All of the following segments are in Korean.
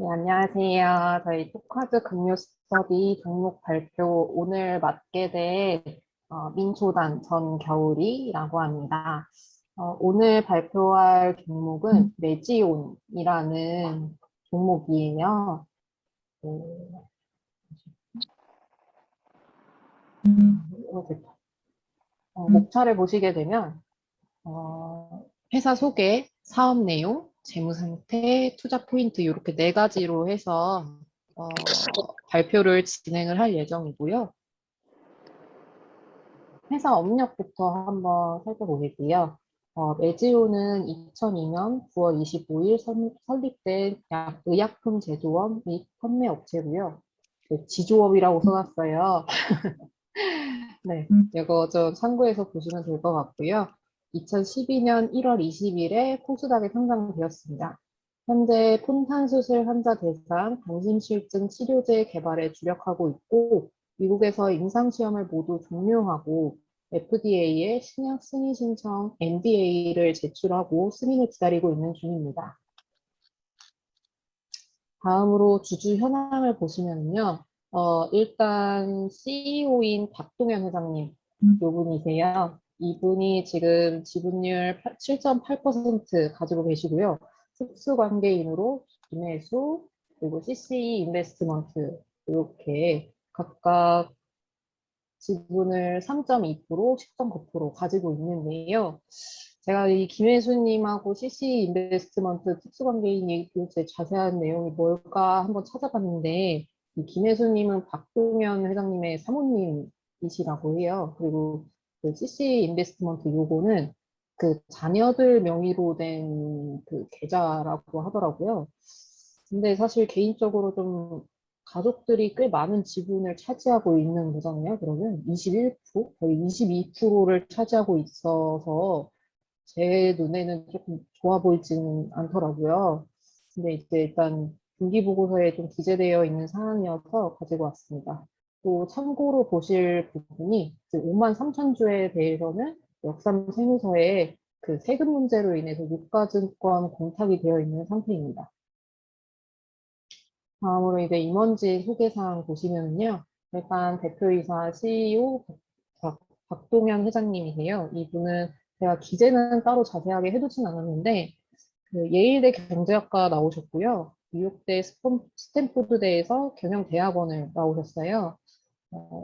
네, 안녕하세요. 저희 토카드 금요 스터디 종목 발표 오늘 맡게 된 민초단 전겨울이라고 합니다. 오늘 발표할 종목은 매지온이라는 종목이에요. 네, 됐다. 목차를 보시게 되면 회사 소개, 사업 내용, 재무 상태, 투자 포인트 이렇게 네 가지로 해서 어, 발표를 진행을 할 예정이고요. 회사 업력부터 한번 살펴보실게요. 메지오는 2002년 9월 25일 설립된 의약품 제조업 및 판매 업체고요. 지조업이라고 써놨어요. 네, 이거 좀 참고해서 보시면 될 것 같고요. 2012년 1월 20일에 코스닥에 상장되었습니다. 현재 폰탄수술 환자 대상 당심실증 치료제 개발에 주력하고 있고, 미국에서 임상시험을 모두 종료하고 FDA에 신약 승인 신청 NDA를 제출하고 승인을 기다리고 있는 중입니다. 다음으로 주주 현황을 보시면요. 일단 CEO인 박동현 회장님, 요 분이세요. 이분이 지금 지분율 7.8% 가지고 계시고요. 특수관계인으로 김혜수, 그리고 CCE 인베스트먼트, 이렇게 각각 지분을 3.2%, 10.9% 가지고 있는데요. 제가 이 김혜수님하고 CC 인베스트먼트 특수관계인이 도대체 자세한 내용이 뭘까 한번 찾아봤는데, 이 김혜수님은 박동현 회장님의 사모님이시라고 해요. 그리고 그 CC 인베스트먼트 요거는 그 자녀들 명의로 된 그 계좌라고 하더라고요. 근데 사실 개인적으로 좀 가족들이 꽤 많은 지분을 차지하고 있는 거잖아요. 그러면 21%? 거의 22%를 차지하고 있어서 제 눈에는 조금 좋아 보이지는 않더라고요. 근데 이제 일단 분기보고서에 좀 기재되어 있는 사항이어서 가지고 왔습니다. 또 참고로 보실 부분이 5만 3천 주에 대해서는 역삼 세무서에 그 세금 문제로 인해서 유가증권 공탁이 되어 있는 상태입니다. 다음으로 이제 임원진 소개사항 보시면요. 일단 대표이사 CEO 박동현 회장님이세요. 이분은 제가 기재는 따로 자세하게 해두진 않았는데 그 예일대 경제학과 나오셨고요. 뉴욕대 스탠포드대에서 경영대학원을 나오셨어요.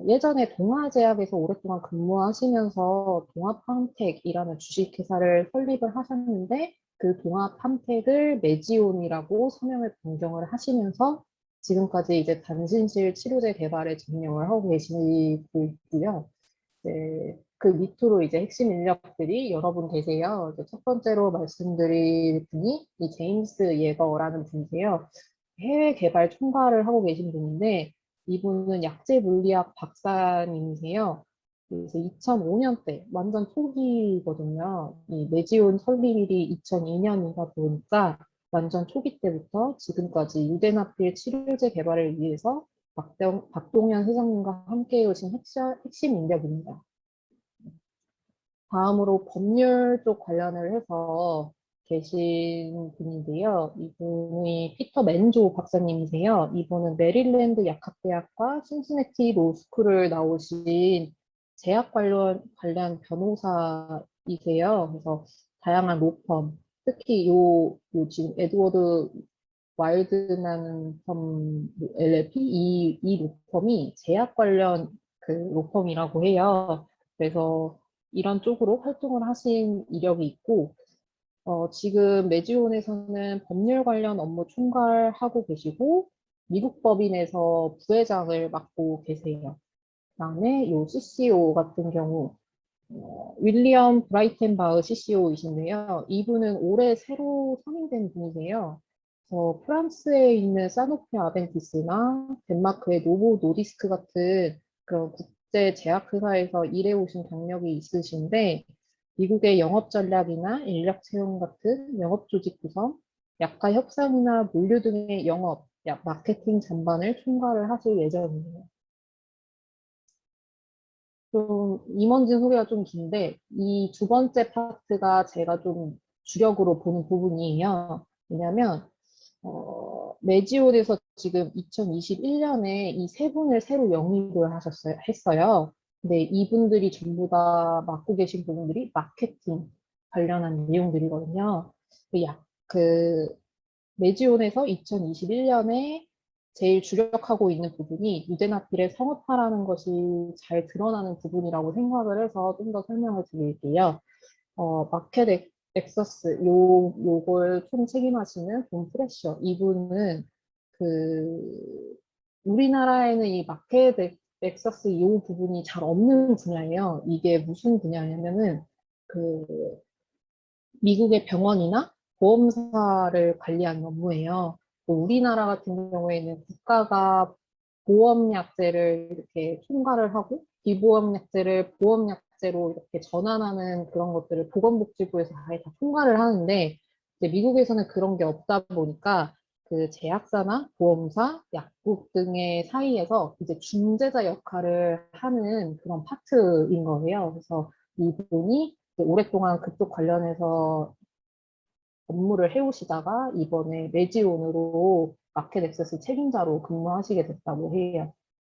예전에 동아제약에서 오랫동안 근무하시면서 동아팜텍이라는 주식회사를 설립을 하셨는데 그 동아팜텍을 메지온이라고 서명을 변경을 하시면서 지금까지 이제 단신실 치료제 개발에 전념을 하고 계시고 있고요. 그 밑으로 이제 핵심 인력들이 여러 분 계세요. 이제 첫 번째로 말씀드릴 분이 이 제임스 예거라는 분이세요. 해외 개발 총괄을 하고 계신 분인데 이분은 약제 물리학 박사님이세요. 그래서 2005년 때 완전 초기거든요. 이 메지온 설립일이 2002년이다 보니까 완전 초기 때부터 지금까지 유대나필 치료제 개발을 위해서 박동현 회장님과 함께 해오신 핵심 인력입니다. 다음으로 법률 쪽 관련을 해서 계신 분인데요. 이분이 피터 맨조 박사님이세요. 이분은 메릴랜드 약학대학과 신시내티 로스쿨을 나오신 제약 관련 변호사이세요. 그래서 다양한 로펌, 특히 요 지금 에드워드 와일드라는 펌 LLP 이 로펌이 제약 관련 그 로펌이라고 해요. 그래서 이런 쪽으로 활동을 하신 이력이 있고, 지금 매지온에서는 법률 관련 업무 총괄하고 계시고, 미국 법인에서 부회장을 맡고 계세요. 그다음에 요 CCO 같은 경우, 윌리엄 브라이텐바흐 CCO이신데요. 이분은 올해 새로 선임된 분이세요. 프랑스에 있는 사노피 아벤티스나 덴마크의 노보 노디스크 같은 그런 국제 제약회사에서 일해오신 경력이 있으신데 미국의 영업 전략이나 인력 채용 같은 영업 조직 구성, 약가 협상이나 물류 등의 영업, 마케팅 전반을 총괄을 하실 예정이에요. 좀 임원진 소개가 좀 긴데 이 두 번째 파트가 제가 좀 주력으로 보는 부분이에요. 왜냐하면 메지온에서 지금 2021년에 이 세 분을 새로 영입을 했어요. 근데 이분들이 전부 다 맡고 계신 부분들이 마케팅 관련한 내용들이거든요. 그 메지온에서 2021년에 제일 주력하고 있는 부분이 유대나필의 성업화라는 것이 잘 드러나는 부분이라고 생각을 해서 좀 더 설명을 드릴게요. 마켓 엑서스 요걸 총 책임하시는 본 프레셔 이분은 그 우리나라에는 이 마켓 엑서스 요 부분이 잘 없는 분야예요. 이게 무슨 분야냐면은 그 미국의 병원이나 보험사를 관리하는 업무예요. 우리나라 같은 경우에는 국가가 보험약제를 이렇게 총괄을 하고 비보험약제를 보험약제로 이렇게 전환하는 그런 것들을 보건복지부에서 아예 다 총괄을 하는데 이제 미국에서는 그런 게 없다 보니까 그 제약사나 보험사, 약국 등의 사이에서 이제 중재자 역할을 하는 그런 파트인 거예요. 그래서 이분이 오랫동안 그쪽 관련해서 업무를 해오시다가 이번에 매지온으로 마켓 액세스 책임자로 근무하시게 됐다고 해요.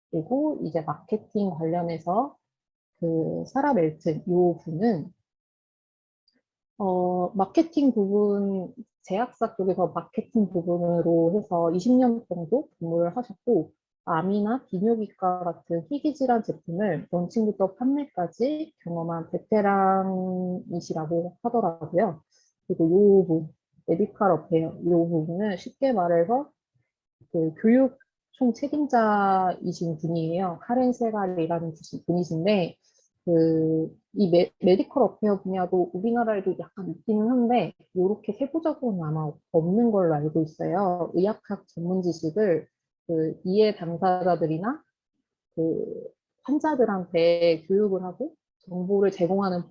그리고 이제 마케팅 관련해서 그 사라 멜튼 요 분은 마케팅 부분 제약사 쪽에서 마케팅 부분으로 해서 20년 정도 근무를 하셨고 암이나 비뇨기과 같은 희귀질환 제품을 론칭부터 판매까지 경험한 베테랑이시라고 하더라고요. 그리고 요 부분 메디컬 어페어 요 부분은 쉽게 말해서 그 교육 총 책임자이신 분이에요. 카렌 세갈이라는 분이신데 이 메디컬 어페어 분야도 우리나라에도 약간 있기는 한데 이렇게 세부적으로는 아마 없는 걸로 알고 있어요. 의학학 전문 지식을 그 이해 당사자들이나 그 환자들한테 교육을 하고 정보를 제공하는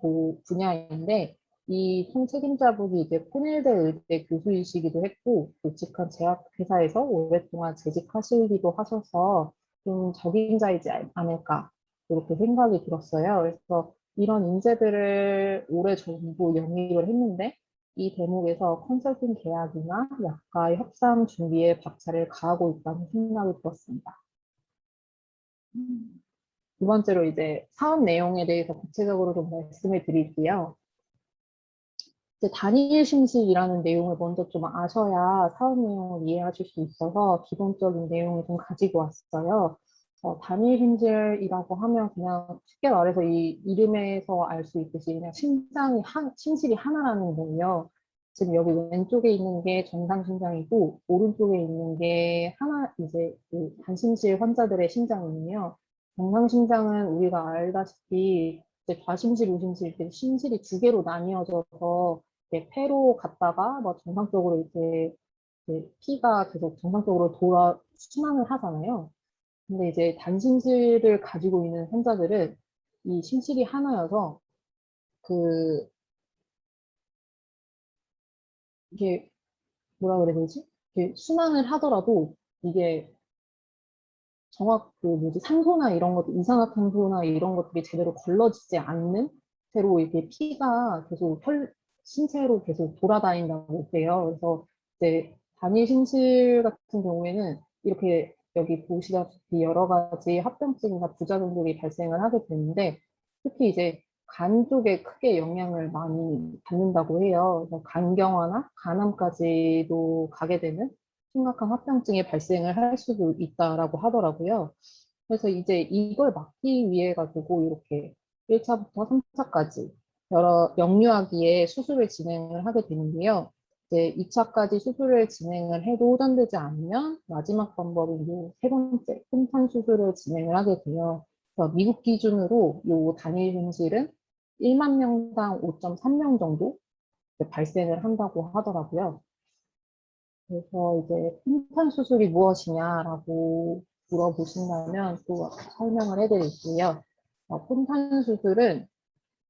분야인데 이 총책임자분이 이제 코넬대 의대 교수이시기도 했고 굵직한 제약회사에서 오랫동안 재직하시기도 하셔서 좀 적임자이지 않을까 이렇게 생각이 들었어요. 그래서 이런 인재들을 오래 정부 영입을 했는데 이 대목에서 컨설팅 계약이나 약과의 협상 준비에 박차를 가하고 있다는 생각이 들었습니다. 두 번째로 이제 사업 내용에 대해서 구체적으로 좀 말씀을 드릴게요. 이제 단일 심식이라는 내용을 먼저 좀 아셔야 사업 내용을 이해하실 수 있어서 기본적인 내용을 좀 가지고 왔어요. 단일 심실이라고 하면 그냥 쉽게 말해서 이 이름에서 알 수 있듯이 그냥 심실이 하나라는 거예요. 지금 여기 왼쪽에 있는 게 정상 심장이고 오른쪽에 있는 게 하나 이제 그 단심실 환자들의 심장이에요. 정상 심장은 우리가 알다시피 이제 좌심실, 우심실 이렇게 심실이 두 개로 나뉘어져서 이렇게 폐로 갔다가 뭐 정상적으로 이렇게 피가 계속 정상적으로 돌아 순환을 하잖아요. 근데 이제 단심실을 가지고 있는 환자들은 이 심실이 하나여서 그 이게 뭐라 그래야 되지? 이게 순환을 하더라도 이게 그 뭐지 산소나 이런 것들 이산화탄소나 이런 것들이 제대로 걸러지지 않는 채로 이렇게 피가 계속 신체로 계속 돌아다닌다고 해요. 그래서 이제 단위 심실 같은 경우에는 이렇게 여기 보시다시피 여러 가지 합병증이나 부작용들이 발생을 하게 되는데 특히 이제 간 쪽에 크게 영향을 많이 받는다고 해요. 그래서 간경화나 간암까지도 가게 되는 심각한 합병증이 발생을 할 수도 있다라고 하더라고요. 그래서 이제 이걸 막기 위해 가지고 이렇게 1차부터 3차까지 여러 역류하기에 수술을 진행을 하게 되는데요. 이제 2차까지 수술을 진행을 해도 호전되지 않으면 마지막 방법인 세 번째 혼탄 수술을 진행을 하게 돼요. 그래서 미국 기준으로 요 단일 현실은 1만 명당 5.3명 정도 발생을 한다고 하더라고요. 그래서 이제 풍탄 수술이 무엇이냐라고 물어보신다면 또 설명을 해드릴게요. 풍탄 수술은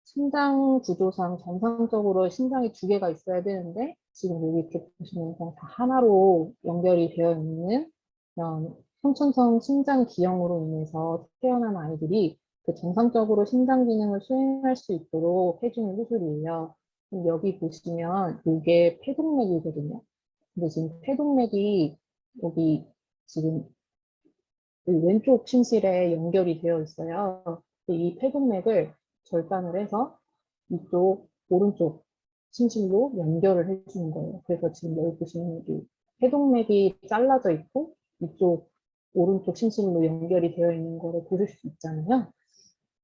심장 구조상 정상적으로 심장이 두 개가 있어야 되는데 지금 여기 이렇게 보시면 다 하나로 연결이 되어 있는 그런 선천성 심장 기형으로 인해서 태어난 아이들이 그 정상적으로 심장 기능을 수행할 수 있도록 해주는 수술이에요. 여기 보시면 이게 폐동맥이거든요. 근데 지금 폐동맥이 여기 지금 이 왼쪽 심실에 연결이 되어 있어요. 근데 이 폐동맥을 절단을 해서 이쪽 오른쪽 심실로 연결을 해주는 거예요. 그래서 지금 여기 보시면 여기 폐동맥이 잘라져 있고 이쪽 오른쪽 심실로 연결이 되어 있는 거를 보실 수 있잖아요.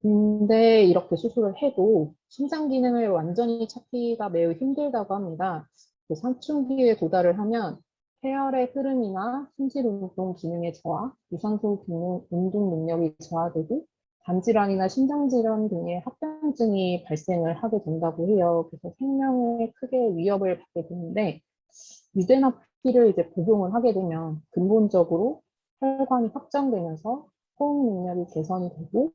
근데 이렇게 수술을 해도 심장 기능을 완전히 찾기가 매우 힘들다고 합니다. 그 사춘기에 도달을 하면 폐혈의 흐름이나 심실 운동 기능의 저하, 유산소 기능, 운동 능력이 저하되고 간질환이나 심장질환 등의 합병증이 발생을 하게 된다고 해요. 그래서 생명에 크게 위협을 받게 되는데 유대나피를 이제 복용을 하게 되면 근본적으로 혈관이 확장되면서 호흡 능력이 개선이 되고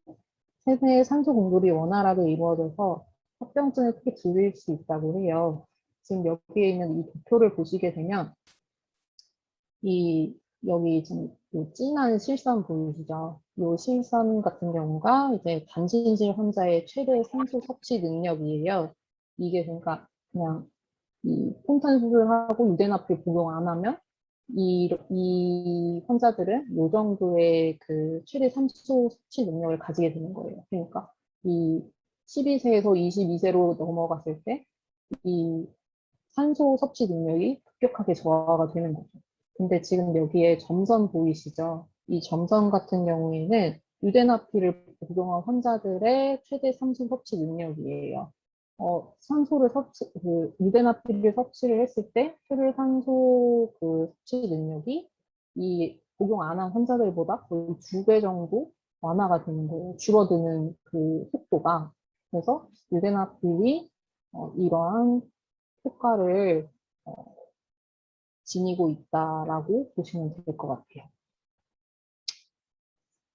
세뇌의 산소 공급이 원활하게 이루어져서 합병증을 크게 줄일 수 있다고 해요. 지금 여기에 있는 이 도표를 보시게 되면 이 여기 지금 이 진한 실선 보이시죠? 이 실선 같은 경우가 이제 단신질 환자의 최대 산소 섭취 능력이에요. 이게 그러니까 그냥 이 폰탄 수술하고 유대나피 복용 안 하면 이 환자들은 이 정도의 그 최대 산소 섭취 능력을 가지게 되는 거예요. 그러니까 이 12세에서 22세로 넘어갔을 때 이 산소 섭취 능력이 급격하게 저하가 되는 거죠. 근데 지금 여기에 점선 보이시죠? 이 점선 같은 경우에는 유대나피를 복용한 환자들의 최대 산소 섭취 능력이에요. 산소를 유대나피를 섭취를 했을 때 혈류 산소 그 섭취 능력이 이 복용 안 한 환자들보다 거의 2배 정도 완화가 되는 거예요. 줄어드는 그 속도가. 그래서 유대나필이 이러한 효과를 어, 지니고 있다라고 보시면 될 것 같아요.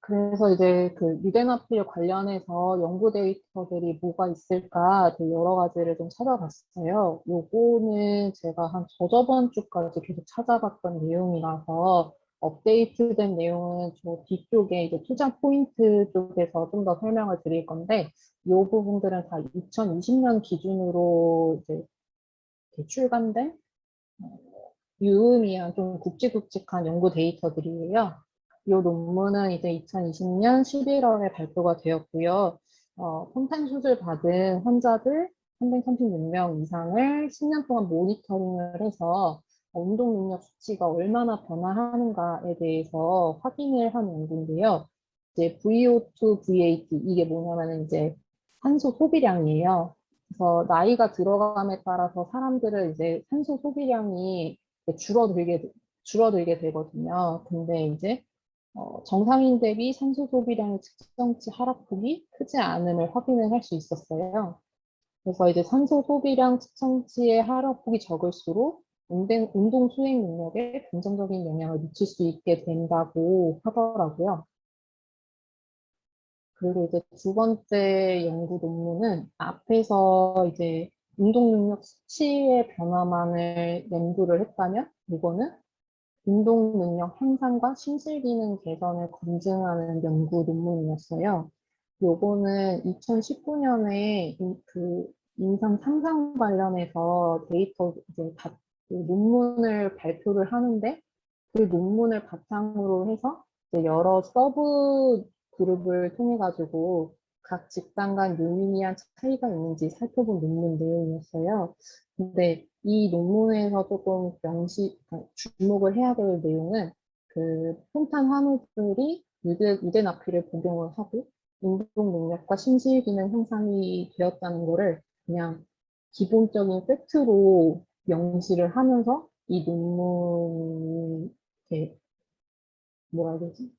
그래서 이제 그 유대나필 관련해서 연구 데이터들이 뭐가 있을까 되게 여러 가지를 좀 찾아봤어요. 요거는 제가 한 저저번 주까지 계속 찾아봤던 내용이라서 업데이트된 내용은 저 뒤쪽에 이제 투자 포인트 쪽에서 좀 더 설명을 드릴 건데 요 부분들은 다 2020년 기준으로 이제 출간된 유의미한 좀 굵직굵직한 연구 데이터들이에요. 이 논문은 이제 2020년 11월에 발표가 되었고요. 폰탄 수술 받은 환자들 336명 이상을 10년 동안 모니터링을 해서 운동 능력 수치가 얼마나 변화하는가에 대해서 확인을 한 연구인데요. 이제 VO2, VAT 이게 뭐냐면은 이제 산소 소비량이에요. 그래서 나이가 들어감에 따라서 사람들은 이제 산소 소비량이 줄어들게 줄어들게 되거든요. 근데 이제 정상인 대비 산소 소비량의 측정치 하락폭이 크지 않음을 확인을 할 수 있었어요. 그래서 이제 산소 소비량 측정치의 하락폭이 적을수록 운동 수행 능력에 긍정적인 영향을 미칠 수 있게 된다고 하더라고요. 그리고 이제 두 번째 연구 논문은 앞에서 이제 운동 능력 수치의 변화만을 연구를 했다면 이거는 운동 능력 향상과 심실 기능 개선을 검증하는 연구 논문이었어요. 요거는 2019년에 그 임상 상상 관련해서 데이터 이제 그 논문을 발표를 하는데 그 논문을 바탕으로 해서 이제 여러 서브 그룹을 통해 가지고 각 집단 간 유의미한 차이가 있는지 살펴본 논문 내용이었어요. 근데 이 논문에서 조금 주목을 해야 될 내용은 그 폰탄 환우들이 유대나피를 복용을 하고 운동 능력과 심실 기능 향상이 되었다는 거를 그냥 기본적인 팩트로 명시를 하면서 이 논문이 이렇게 뭐라 해야 되지?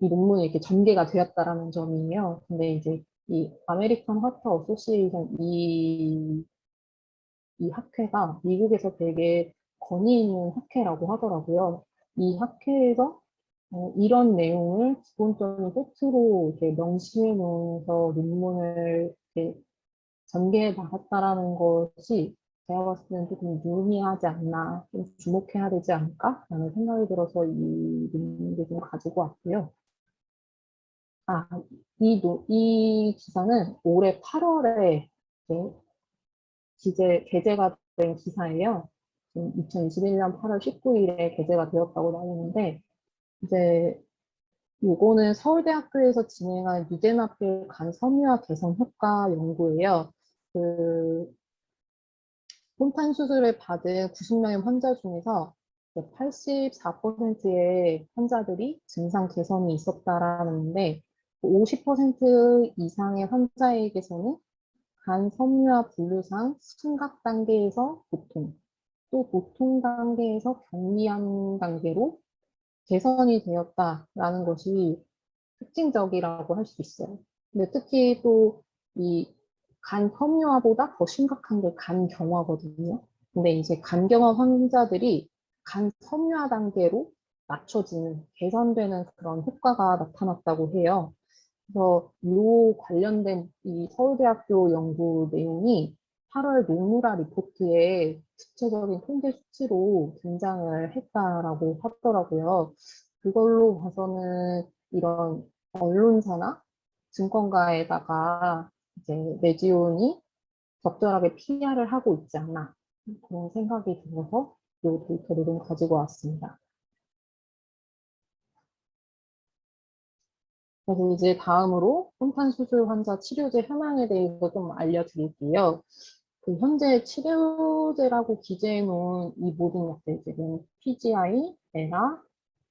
이 논문이 이렇게 전개가 되었다라는 점이에요. 근데 이제 이 아메리칸 하트 어소시에이션 이 학회가 미국에서 되게 권위 있는 학회라고 하더라고요. 이 학회에서 이런 내용을 기본적인 팩트로 이렇게 명시해 놓으면서 논문을 이렇게 전개해 나갔다라는 것이 제가 봤을 때는 조금 유의미하지 않나, 좀 주목해야 되지 않을까라는 생각이 들어서 이 논문을 좀 가지고 왔고요. 아, 이 기사는 올해 8월에 개제가 된 기사예요. 지금 2021년 8월 19일에 게재가 되었다고 나오는데, 이제 요거는 서울대학교에서 진행한 유대나필 간 섬유화 개선 효과 연구예요. 그 혼탄 수술을 받은 90명의 환자 중에서 84%의 환자들이 증상 개선이 있었다라는데 50% 이상의 환자에게서는 간 섬유화 분류상 심각 단계에서 보통, 또 보통 단계에서 경미한 단계로 개선이 되었다라는 것이 특징적이라고 할 수 있어요. 근데 특히 또 이 간 섬유화보다 더 심각한 게 간경화거든요. 근데 이제 간경화 환자들이 간 섬유화 단계로 낮춰지는, 개선되는 그런 효과가 나타났다고 해요. 그래서 이 관련된 이 서울대학교 연구 내용이 8월 노무라 리포트에 구체적인 통계 수치로 등장을 했다라고 하더라고요. 그걸로 봐서는 이런 언론사나 증권가에다가 이제 메지온이 적절하게 PR을 하고 있지 않나 그런 생각이 들어서 이 데이터를 좀 가지고 왔습니다. 그래서 이제 다음으로 혼탄 수술 환자 치료제 현황에 대해서 좀 알려드릴게요. 그 현재 치료제라고 기재해 놓은 이 모든 약들 지금 PGI, 에라,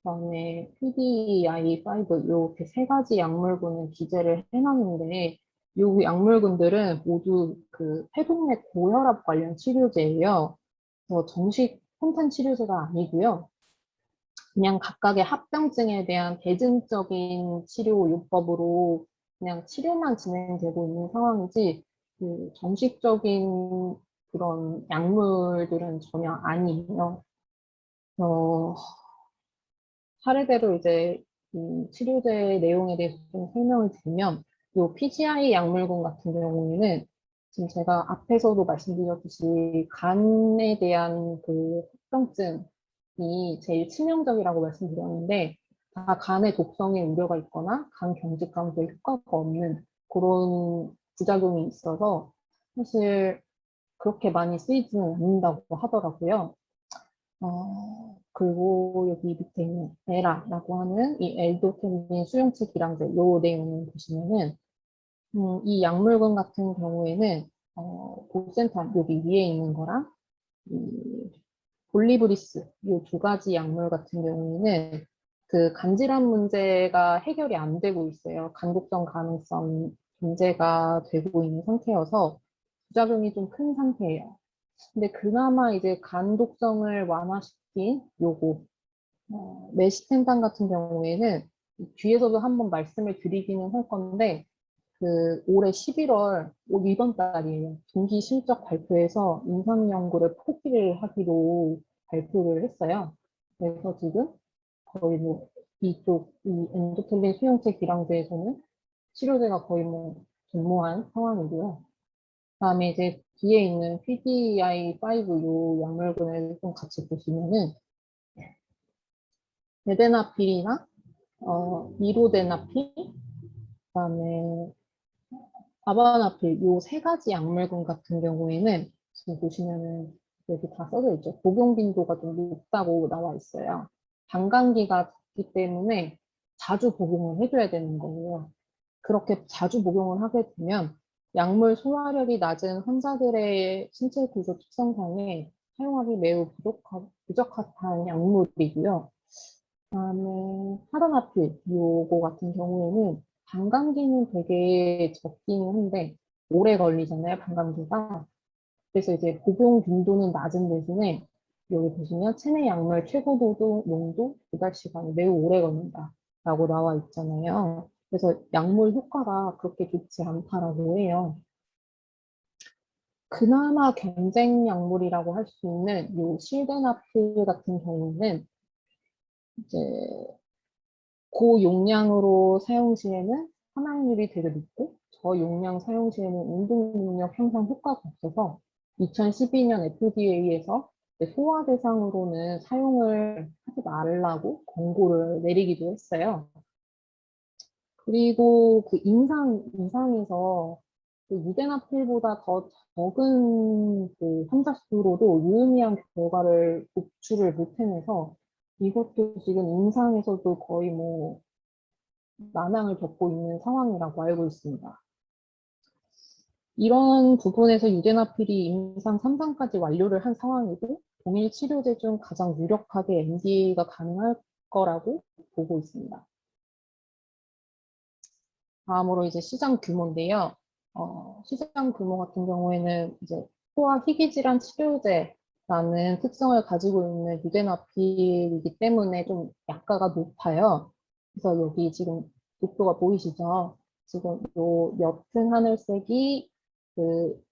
그다음에 PDI5 이렇게 세 가지 약물군을 기재를 해놨는데 이 약물군들은 모두 그 폐동맥 고혈압 관련 치료제예요. 그래서 정식 혼탄 치료제가 아니고요. 그냥 각각의 합병증에 대한 대증적인 치료 요법으로 그냥 치료만 진행되고 있는 상황이지 그 정식적인 그런 약물들은 전혀 아니에요. 어, 차례대로 이제 이 치료제 내용에 대해서 좀 설명을 드리면 이 PGI 약물군 같은 경우에는 지금 제가 앞에서도 말씀드렸듯이 간에 대한 그 합병증이 제일 치명적이라고 말씀드렸는데 다 간의 독성에 우려가 있거나 간 경직 강도에 효과가 없는 그런 부작용이 있어서 사실 그렇게 많이 쓰이지는 않는다고 하더라고요. 그리고 여기 밑에 있는 에라라고 하는 이 엘도케닌 수용체 기량제 요 내용을 보시면은 이 약물군 같은 경우에는 보센탄 여기 위에 있는 거랑 이 볼리브리스 이 두 가지 약물 같은 경우에는 그 간질환 문제가 해결이 안 되고 있어요. 간독성 가능성 문제가 되고 있는 상태여서 부작용이 좀 큰 상태예요. 근데 그나마 이제 간 독성을 완화시킨 요거 메시텐산 같은 경우에는 뒤에서도 한번 말씀을 드리기는 할 건데 그 올해 11월 이번 달이에요. 동기 실적 발표에서 임상 연구를 포기를 하기로 발표를 했어요. 그래서 지금 거의 뭐 이쪽 이 엔도텔린 수용체 기량제에서는 치료제가 거의 뭐 전무한 상황이고요. 그다음에 이제 뒤에 있는 PDI5 요 약물군을 좀 같이 보시면은 베데나필이나 미로데나필, 그다음에 아바나필 요 세 가지 약물군 같은 경우에는 지금 보시면은 여기 다 써져 있죠. 복용 빈도가 좀 높다고 나와 있어요. 반감기가 있기 때문에 자주 복용을 해줘야 되는 거예요. 그렇게 자주 복용을 하게 되면 약물 소화력이 낮은 환자들의 신체 구조 특성상에 사용하기 매우 부적합한 약물이고요. 그다음에 하다나필 요거 같은 경우에는 반감기는 되게 적기는 한데 오래 걸리잖아요, 반감기가. 그래서 이제 복용 빈도는 낮은 대신에 여기 보시면 체내 약물 최고 도도 농도 조달 시간이 매우 오래 걸린다라고 나와 있잖아요. 그래서 약물 효과가 그렇게 좋지 않다라고 해요. 그나마 경쟁 약물이라고 할 수 있는 요 실데나필 같은 경우는 이제 고용량으로 사용 시에는 사망률이 되게 높고 저용량 사용 시에는 운동 능력 향상 효과가 없어서 2012년 FDA에서 소아 대상으로는 사용을 하지 말라고 권고를 내리기도 했어요. 그리고 그 임상에서 그 유대나필보다 더 적은 그 환자 수로도 유의미한 결과를 도출을 못해내서 이것도 지금 임상에서도 거의 뭐 난항을 겪고 있는 상황이라고 알고 있습니다. 이런 부분에서 유대나필이 임상 3상까지 완료를 한 상황이고 동일 치료제 중 가장 유력하게 NDA가 가능할 거라고 보고 있습니다. 다음으로 이제 시장 규모인데요. 시장 규모 같은 경우에는 이제 소아 희귀 질환 치료제라는 특성을 가지고 있는 유대나필이기 때문에 좀 약가가 높아요. 그래서 여기 지금 녹도가 보이시죠? 지금 요 옅은 하늘색이 그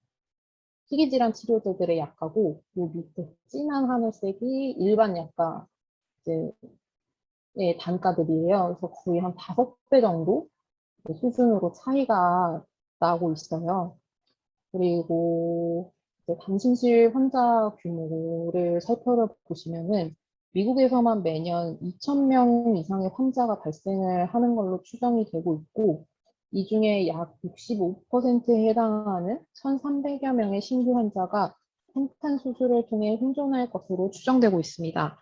희귀 질환 치료제들의 약가고 요 밑에 진한 하늘색이 일반 약가 이제의 단가들이에요. 그래서 거의 한 5배 정도 수준으로 차이가 나고 있어요. 그리고 이제 단신실 환자 규모를 살펴보시면은 미국에서만 매년 2,000명 이상의 환자가 발생을 하는 걸로 추정이 되고 있고 이 중에 약 65%에 해당하는 1,300여 명의 신규 환자가 생탄 수술을 통해 생존할 것으로 추정되고 있습니다.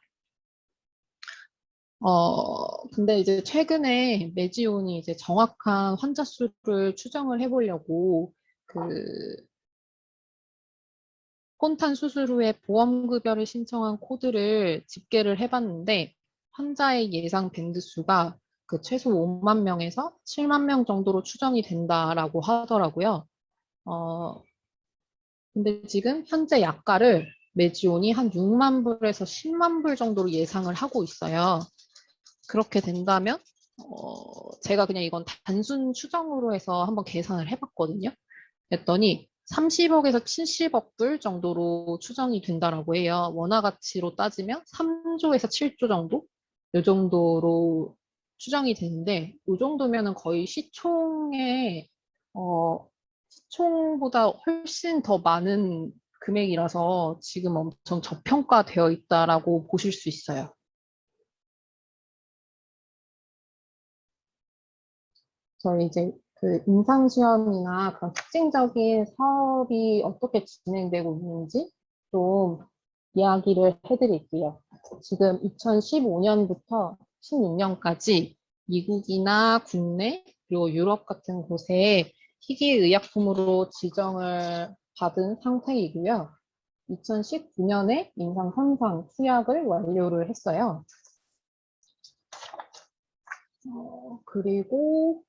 근데 이제 최근에 메지온이 이제 정확한 환자 수를 추정을 해보려고 그 혼탄 수술 후에 보험급여를 신청한 코드를 집계를 해봤는데 환자의 예상 밴드 수가 그 최소 5만 명에서 7만 명 정도로 추정이 된다라고 하더라고요. 어, 근데 지금 현재 약가를 메지온이 한 6만 불에서 10만 불 정도로 예상을 하고 있어요. 그렇게 된다면 제가 그냥 이건 단순 추정으로 해서 한번 계산을 해봤거든요. 했더니 30억에서 70억 불 정도로 추정이 된다라고 해요. 원화 가치로 따지면 3조에서 7조 정도? 이 정도로 추정이 되는데 이 정도면은 거의 시총보다 훨씬 더 많은 금액이라서 지금 엄청 저평가되어 있다라고 보실 수 있어요. 저희 이제 그 임상시험이나 그런 특징적인 사업이 어떻게 진행되고 있는지 좀 이야기를 해드릴게요. 지금 2015년부터 16년까지 미국이나 국내 그리고 유럽 같은 곳에 희귀의약품으로 지정을 받은 상태이고요. 2019년에 임상 3상 투약을 완료를 했어요. 그리고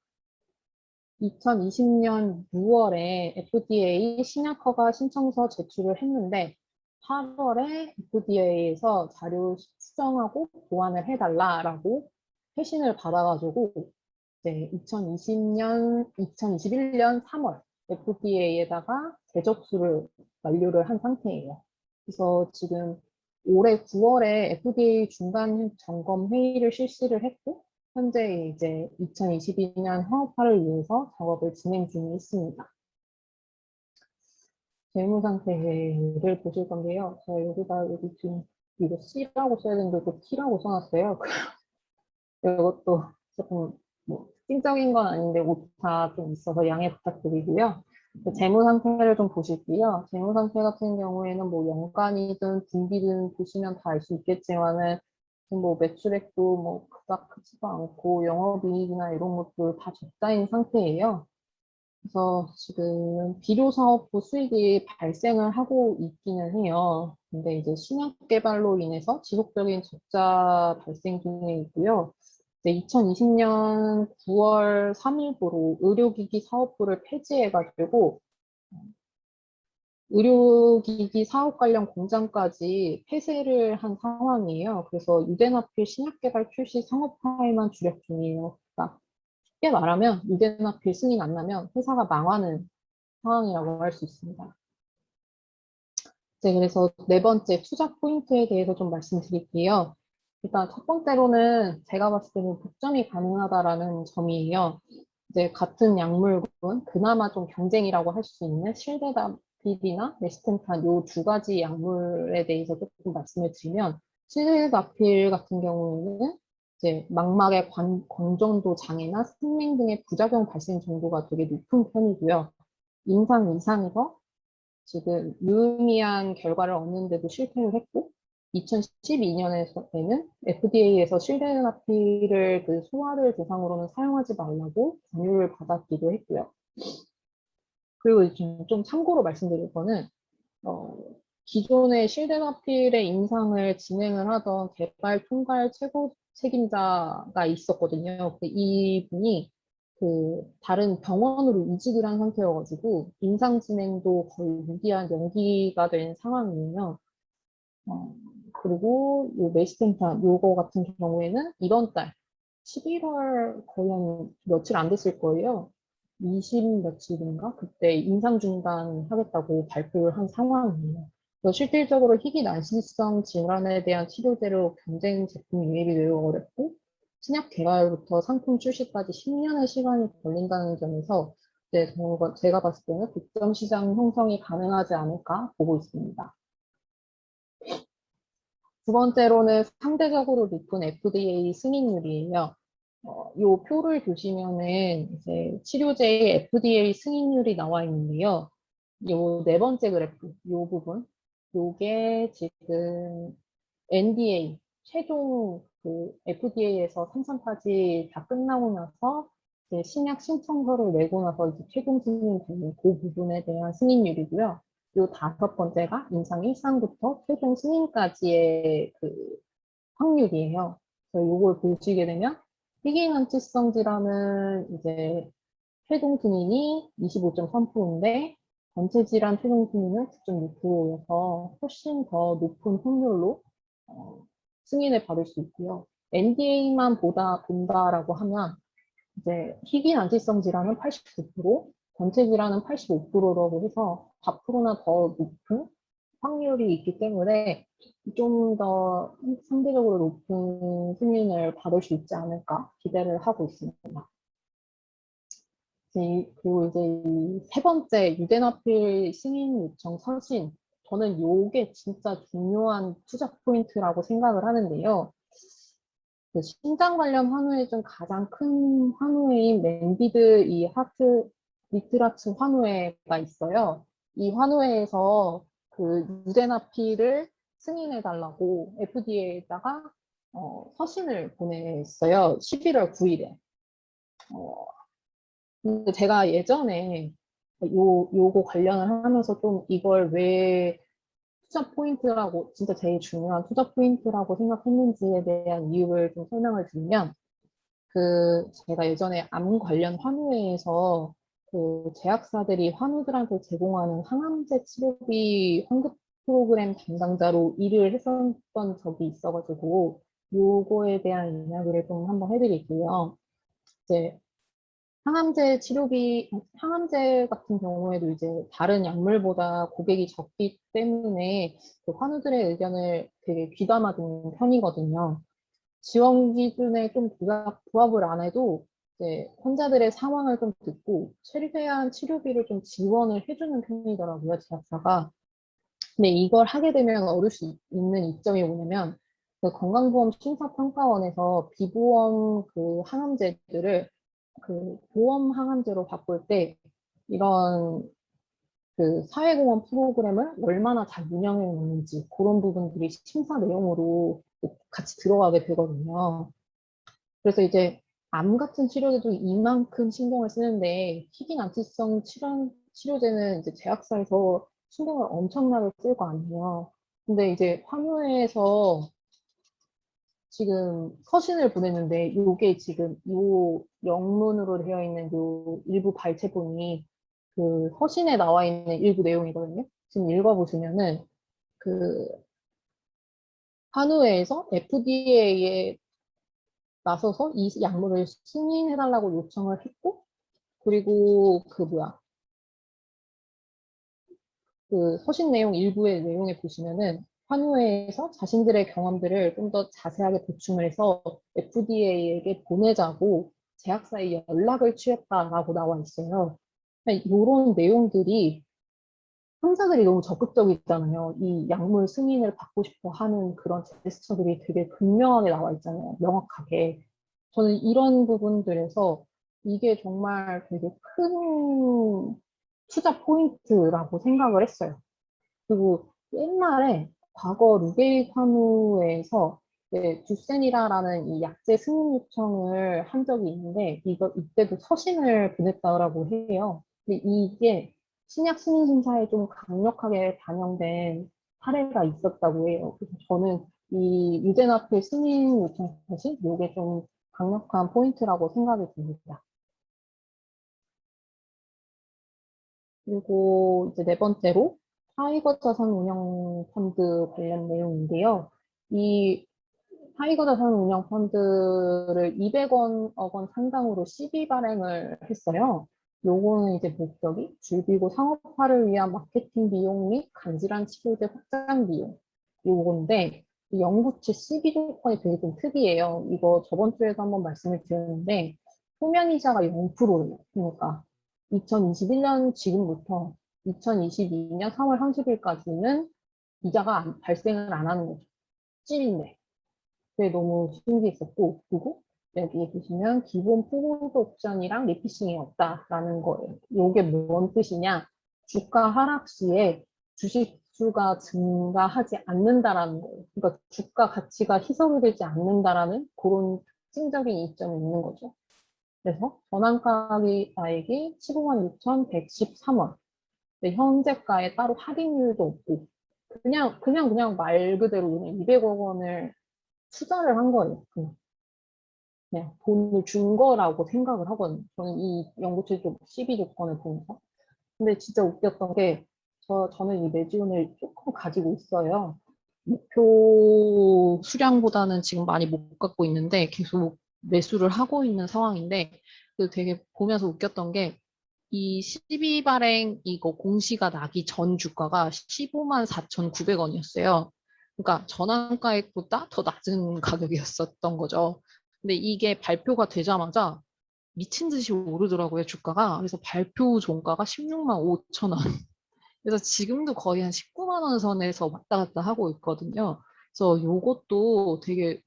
2020년 6월에 FDA 신약허가 신청서 제출을 했는데 8월에 FDA에서 자료 수정하고 보완을 해달라라고 회신을 받아가지고 이제 2021년 3월 FDA에다가 재접수를 완료를 한 상태예요. 그래서 지금 올해 9월에 FDA 중간 점검 회의를 실시를 했고 현재 이제 2022년 사업화를 위해서 작업을 진행 중에 있습니다. 재무 상태를 보실 건데요. 제가 여기 지금 이거 C라고 써야 되는데 또 T라고 써놨어요. 이것도 조금 뭐 특징적인 건 아닌데 오차 좀 있어서 양해 부탁드리고요. 재무 상태를 좀 보실게요. 재무 상태 같은 경우에는 뭐 연간이든 분기든 보시면 다 알 수 있겠지만은 뭐 매출액도 뭐 그닥 크지도 않고 영업이익이나 이런 것도 다 적자인 상태예요. 그래서 지금 비료사업부 수익이 발생을 하고 있기는 해요. 근데 이제 신약 개발로 인해서 지속적인 적자 발생 중에 있고요. 2020년 9월 3일부로 의료기기 사업부를 폐지해가지고 의료기기 사업 관련 공장까지 폐쇄를 한 상황이에요. 그래서 유대나필 신약개발 출시 상업화에만 주력 중이에요. 그러니까 쉽게 말하면 유대나필 승인 안 나면 회사가 망하는 상황이라고 할 수 있습니다. 네, 그래서 네 번째 투자 포인트에 대해서 좀 말씀드릴게요. 일단 첫 번째로는 제가 봤을 때는 독점이 가능하다라는 점이에요. 이제 같은 약물군, 그나마 좀 경쟁이라고 할 수 있는 실데나필이나 레스텐탄 요 두 가지 약물에 대해서 조금 말씀을 드리면 실데나필 같은 경우에는 이제 망막의 광전도 장애나 승맹 등의 부작용 발생 정도가 되게 높은 편이고요. 임상 이상에서 지금 유의미한 결과를 얻는데도 실패를 했고 2012년에는 FDA에서 실데나피를 그 소아를 대상으로는 사용하지 말라고 권유를 받았기도 했고요. 그리고 좀 참고로 말씀드릴 거는 어, 기존의 실데나필의 임상을 진행을 하던 개발 총괄 최고 책임자가 있었거든요. 이분이 그 다른 병원으로 이직을 한 상태여가지고 임상 진행도 거의 무기한 연기가 된 상황이에요. 그리고 요 메시텐탄 요거 같은 경우에는 이번 달 11월 거의 한 며칠 안 됐을 거예요. 20 며칠인가? 그때 임상 중단하겠다고 발표를 한 상황이에요. 그래서 실질적으로 희귀난시성 질환에 대한 치료제로 경쟁 제품 유입이 매우 어렵고 신약 개발부터 상품 출시까지 10년의 시간이 걸린다는 점에서 제가 봤을 때는 독점 시장 형성이 가능하지 않을까 보고 있습니다. 두 번째로는 상대적으로 높은 FDA 승인율이에요. 요 표를 보시면은 이제 치료제의 FDA 승인율이 나와 있는데요. 요 네 번째 그래프, 요 부분, 요게 지금 NDA, 최종 그 FDA에서 3차까지 다 끝나고 나서 이제 신약 신청서를 내고 나서 이제 최종 승인되는 그 부분에 대한 승인율이고요. 요 다섯 번째가 임상 1상부터 최종 승인까지의 그 확률이에요. 그래서 요걸 보시게 되면 희귀난치성 질환은 이제 최종 승인이 25.3%인데 전체 질환 최종 승인은 9.6%여서 훨씬 더 높은 확률로 승인을 받을 수 있고요. NDA만 본다라고 하면 이제 희귀난치성 질환은 89%, 전체 질환은 85%라고 해서 4%나 더 높은 확률이 있기 때문에 좀 더 상대적으로 높은 승인을 받을 수 있지 않을까 기대를 하고 있습니다. 그리고 이제 세 번째 유대나필 승인 요청 서신. 저는 요게 진짜 중요한 투자 포인트라고 생각을 하는데요. 그 신장 관련 환우의 중 가장 큰 환우인 맨비드 이 하트 리트라츠 환우회가 있어요. 이 환우회에서 그 유대나필을 승인해 달라고 FDA에다가 서신을 보냈어요. 11월 9일에. 근데 제가 예전에 요거 관련을 하면서 좀 이걸 왜 투자 포인트라고, 진짜 제일 중요한 투자 포인트라고 생각했는지에 대한 이유를 좀 설명을 드리면, 그, 제가 예전에 암 관련 환우회에서 그 제약사들이 환우들한테 제공하는 항암제 치료비 환급 프로그램 담당자로 일을 했었던 적이 있어가지고, 요거에 대한 이야기를 좀 한번 해드릴게요. 이제 항암제 같은 경우에도 이제 다른 약물보다 고객이 적기 때문에 그 환우들의 의견을 되게 귀담아 듣는 편이거든요. 지원 기준에 좀 부합을 안 해도 이제 환자들의 상황을 좀 듣고 최대한 치료비를 좀 지원을 해주는 편이더라고요, 제약사가. 근데 이걸 하게 되면 얻을 수 있는 이점이 뭐냐면 그 건강보험 심사평가원에서 비보험 그 항암제들을 그 보험 항암제로 바꿀 때 이런 그 사회공헌 프로그램을 얼마나 잘 운영해 놓는지 그런 부분들이 심사 내용으로 같이 들어가게 되거든요. 그래서 이제 암 같은 치료제도 이만큼 신경을 쓰는데 희귀난치성 치료제는 이제 제약사에서 신경을 엄청나게 쓸 거 아니에요. 근데 이제 환우회에서 지금 서신을 보냈는데 요게 지금 요 영문으로 되어 있는 요 일부 발췌본이 그 서신에 나와 있는 일부 내용이거든요. 지금 읽어보시면은 그 한우회에서 FDA에 나서서 이 약물을 승인해달라고 요청을 했고, 그리고 그 뭐야, 그 서신 내용 일부의 내용에 보시면은 환우회에서 자신들의 경험들을 좀 더 자세하게 보충을 해서 FDA에게 보내자고 제약사에 연락을 취했다라고 나와 있어요. 이런 내용들이 환자들이 너무 적극적이잖아요. 이 약물 승인을 받고 싶어 하는 그런 제스처들이 되게 분명하게 나와 있잖아요. 명확하게. 저는 이런 부분들에서 이게 정말 되게 큰 투자 포인트라고 생각을 했어요. 그리고 옛날에 과거 루게이 사무에서 주센이라라는 이 약제 승인 요청을 한 적이 있는데 이때도 서신을 보냈다고 해요. 근데 이게 신약 승인 심사에 좀 강력하게 반영된 사례가 있었다고 해요. 그래서 저는 이 유대나필 승인 요청 서신 이게 좀 강력한 포인트라고 생각이 듭니다. 그리고 이제 네 번째로 타이거 자산 운용 펀드 관련 내용인데요. 이 타이거 자산 운용 펀드를 200억 원 상당으로 시비 발행을 했어요. 요거는 이제 목적이 줄기고 상업화를 위한 마케팅 비용 및 간질한 치료제 확장 비용. 요건데 이 영구치 시비 조건이 되게 좀 특이해요. 이거 저번 주에도 한번 말씀을 드렸는데 표면이자가 0%예요. 그러니까 2021년 지금부터 2022년 3월 30일까지는 이자가 발생을 안 하는 거죠. 찔인데. 그게 너무 신기했었고, 그리고 여기 보시면 기본 포고도 옵션이랑 리피싱이 없다라는 거예요. 이게 뭔 뜻이냐? 주가 하락 시에 주식 수가 증가하지 않는다라는 거예요. 그러니까 주가 가치가 희석이 되지 않는다라는 그런 특징적인 이점이 있는 거죠. 그래서 전환가액이 15만 6,113원. 현재가에 따로 할인율도 없고, 그냥 말 그대로 그냥 200억 원을 투자를 한 거예요. 그냥 돈을 준 거라고 생각을 하거든요. 저는 이 연구체 쪽 12 조건을 보면서. 근데 진짜 웃겼던 게, 저는 이 매지온을 조금 가지고 있어요. 목표 수량보다는 지금 많이 못 갖고 있는데, 계속 매수를 하고 있는 상황인데, 그 되게 보면서 웃겼던 게, 이 12 발행 이거 공시가 나기 전 주가가 15만 4,900원이었어요. 그러니까 전환가액보다 더 낮은 가격이었었던 거죠. 근데 이게 발표가 되자마자 미친 듯이 오르더라고요, 주가가. 그래서 발표 종가가 16만 5천 원. 그래서 지금도 거의 한 19만 원 선에서 왔다 갔다 하고 있거든요. 그래서 요것도 되게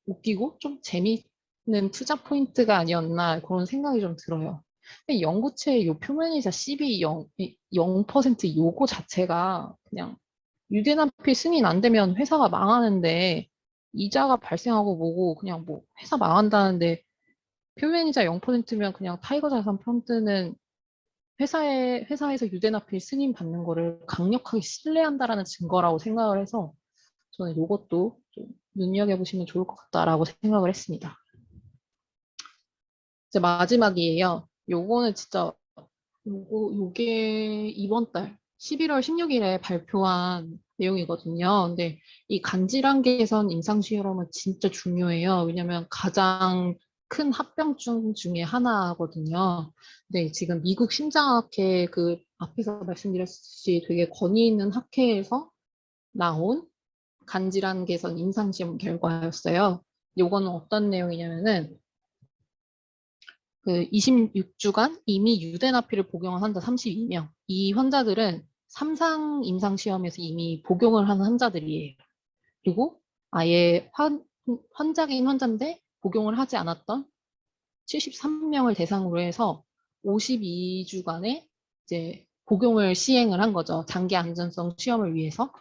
웃기고 좀 재미있는 투자 포인트가 아니었나 그런 생각이 좀 들어요. 근데 연구체의 요 표면이자 CB 0% 요거 자체가 그냥 유대납필 승인 안 되면 회사가 망하는데 이자가 발생하고 뭐고 그냥 뭐 회사 망한다는데 표면이자 0%면 그냥 타이거 자산 펀드는 회사에서 유대납필 승인 받는 거를 강력하게 신뢰한다라는 증거라고 생각을 해서 저는 이것도 좀 눈여겨보시면 좋을 것 같다라고 생각을 했습니다. 이제 마지막이에요. 요거는 진짜 요게 이번 달 11월 16일에 발표한 내용이거든요. 근데 이 간질환 개선 임상 실험은 진짜 중요해요. 왜냐면 가장 큰 합병증 중에 하나거든요. 근데 지금 미국 심장학회 그 앞에서 말씀드렸듯이 되게 권위 있는 학회에서 나온 간질환 개선 임상 시험 결과였어요. 요거는 어떤 내용이냐면은 그 26주간 이미 유대나피를 복용한 환자 32명. 이 환자들은 3상 임상시험에서 이미 복용을 한 환자들이에요. 그리고 아예 환자긴 환자인데 복용을 하지 않았던 73명을 대상으로 해서 52주간의 이제 복용을 시행을 한 거죠. 장기 안전성 시험을 위해서.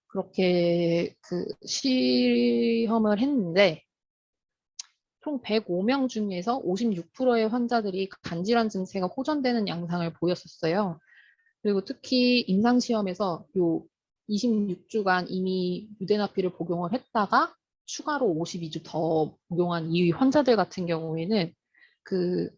그렇게 그 시험을 했는데 총 105명 중에서 56%의 환자들이 간질환 증세가 호전되는 양상을 보였었어요. 그리고 특히 임상시험에서 요 26주간 이미 유대나피를 복용을 했다가 추가로 52주 더 복용한 이 환자들 같은 경우에는 그,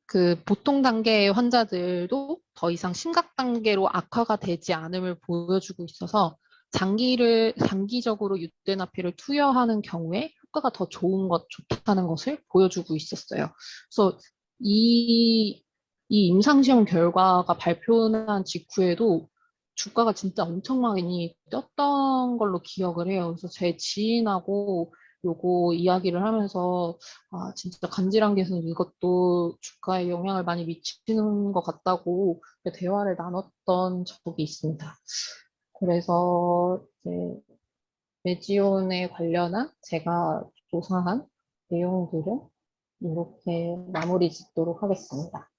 그 보통 단계의 환자들도 더 이상 심각 단계로 악화가 되지 않음을 보여주고 있어서 장기적으로 유대나피를 투여하는 경우에 효과가 더 좋다는 것을 보여주고 있었어요. 그래서 이, 이 임상시험 결과가 발표난 직후에도 주가가 진짜 엄청 많이 떴던 걸로 기억을 해요. 그래서 제 지인하고 요거 이야기를 하면서 아, 진짜 간질환 개선 이것도 주가에 영향을 많이 미치는 것 같다고 대화를 나눴던 적이 있습니다. 그래서 이제 메지온에 관련한 제가 조사한 내용들은 이렇게 마무리 짓도록 하겠습니다.